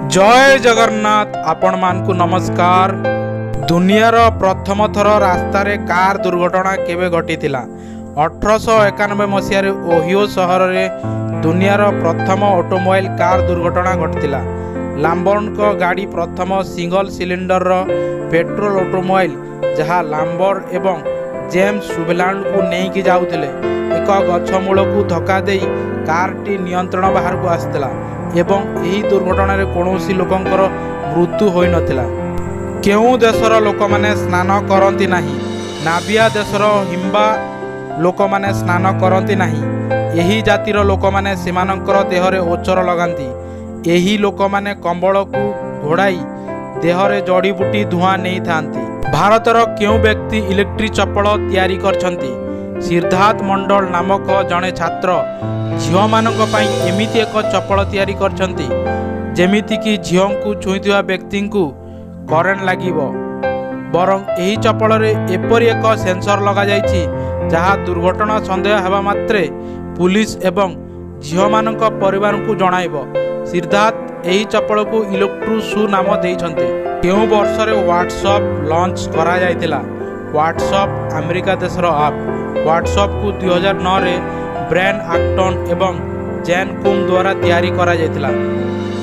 जय जगन्नाथ आपण मानकु नमस्कार। दुनियार प्रथम थर रास्तार कार दुर्घटना केवे घटीथिला 1891 मसीह ओहियो सहर में दुनियार प्रथम ऑटोमोबाइल कार दुर्घटना घटीथिला। लाम्बर्ट गाड़ी प्रथम सिंगल सिलिंडर पेट्रोल ऑटोमोबाइल जहाँ लाम्बर्ट एवं जेम्स सुबेलांड को नहीं जाऊथिले एक गछमूल को धक्का दे कारटी नियंत्रण बाहर को आसला एवं यही दुर्घटना रे कौनसी लोकंकर मृत्यु होई नथिला। केउ देशर लोक माने स्नान करती नहीं, नाबिया देशर हिंबा लोक माने स्नान करती नहीं। यही जातिर लोक माने सेमानंकर देहरे ओचर लगांती। यही लोक माने कंबल को घोड़ाई देहरे जड़ीबूटी धुआं नहीं थांती। भारतर केउ व्यक्ति इलेक्ट्रिक चप्पल तैयारी करछंती? सिद्धार्थ मंडल नामक जड़े छात्र झील मानक पई एमिति एक चप्पल तैयारी करछंती जेमिति कि झील को छुईथुवा व्यक्ति को करेंट लागिबो। बरं एही चप्पल रे एपरि एक सेंसर लगा जाइछि जहाँ दुर्घटना संदेह हेबा मात्रे पुलिस एवं झील मानक परिवार को जणाइबो। सिद्धार्थ एही चप्पल को इलेक्ट्रो शू नाम देइछंती। केउ वर्ष रे व्हाट्सएप लॉन्च करा जाइतिला। व्हाट्सएप अमेरिका देशर आप। व्हाट्सएप को 2009 रे ब्रैन आक्टन एवं जैन कुम द्वारा तैयारी करा जाइतिला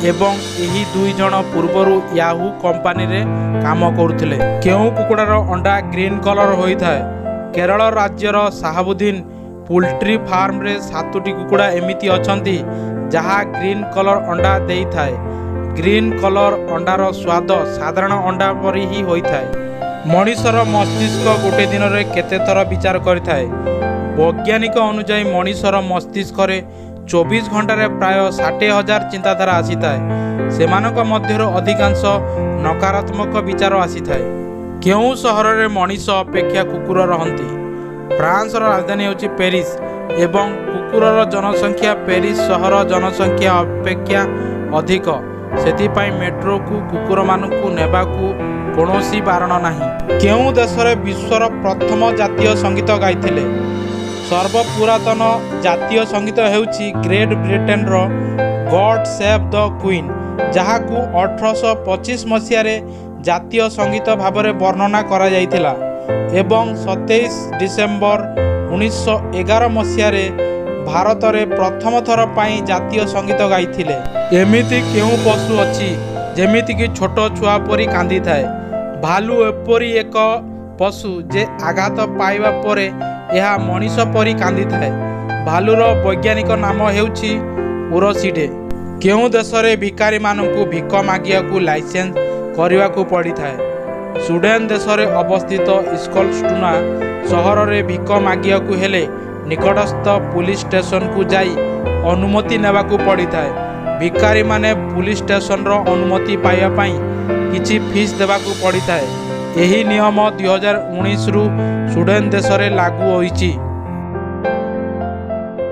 एवं यही दुई जन पूर्वरु याहू कंपनी रे काम करुथिले। केउ कुकुड़ार अंडा ग्रीन कलर होइथाय? केरल राज्यर साहाबुद्दीन पोल्ट्री फार्म रे 7टी कुकुड़ा एमिति अछंती जहाँ ग्रीन कलर अंडा देइथाय। ग्रीन कलर अंडार स्वाद साधारण अंडा परि ही होइथाय। मनीषर मस्तिष्क गोटे दिन रे केते थर विचार करिथाय? वैज्ञानिक अनुसार मनीषर मस्तिष्क रे 24 घंटा रे प्राय 60,000 चिंताधारा आसीथाय। सेमानक मध्यरु अधिकांश नकारात्मक विचार आसीथाय। केउ सहर रे मनीष अपेक्षा कुकुर रहंती? फ्रांस राजधानी होची पेरिस एवं कुकुरर जनसंख्या पेरिस सहर जनसंख्या अपेक्षा अधिक। सेतिपाई मेट्रो को कुकुर मानकु नेबाकू कौनसी बारण नाही। केउ देशरे विश्वर प्रथम जातीय संगीत गाइथिले? सर्वपुरातन जातीय संगीत हेउची ग्रेट ब्रिटेन रो गॉड सेव द क्वीन जहाकू 1825 मसीह रे जातीय संगीत भावरे वर्णना करा जाइथिला एवं 27 डिसेम्बर 1911 मसीह रे भारत रे प्रथम थर पाई जातीय संगीत गाइथिले। एमिति केउ पशु अछि जेमिति कि छोट छुआ परी कांदी थाए? भालू एपरी एक पशु जे आघात पाइबा परे यह मनीष परी कांदी थाए। भालूर वैज्ञानिक नाम हेउछि उरोसिडे। केउ देश रे भिकारी मानकु भिक मागिया को लाइसेंस करिवा को पड़ी थाए? स्वीडेन देश रे अवस्थित स्कलस्टुना सहर रे भिक मागिया को हेले निकटस्थ पुलिस स्टेशन को जाई अनुमति नेबा को पड़ी थाए। भिकारी माने पुलिस स्टेशन रो अनुमति पाइबा पई किछि फीस देबा को पड़ी थाए। एही नियम 2019 रु स्वीडेन देश रे लागू होईछि।